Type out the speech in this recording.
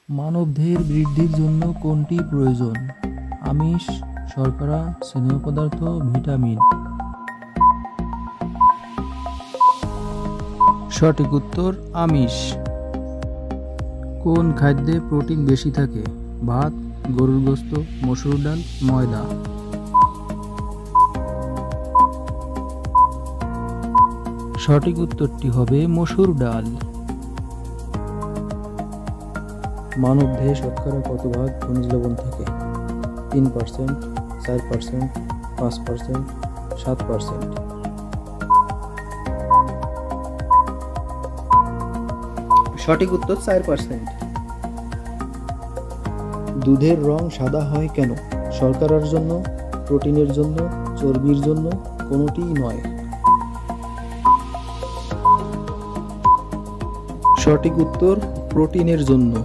মানবদেহের বৃদ্ধির জন্য কোনটি প্রয়োজন? আমিষ, শর্করা, স্নেহ পদার্থ, ভিটামিন। সঠিক উত্তর আমিষ। কোন খাদ্যে প্রোটিন বেশি থাকে? ভাত, গরুর গোশত, মসুর ডাল, ময়দা। সঠিক উত্তরটি হবে মসুর ডাল। মানবদেহে শতকরা কত ভাগ খনিজ লবণ থাকে? 3%, 4%, 5%, 7%। সঠিক উত্তর 4%। দুধের রং সাদা হয় কেন? শর্করার জন্য, প্রোটিনের জন্য, চর্বির জন্য, কোনোটিই নয়। সঠিক উত্তর প্রোটিনের জন্য।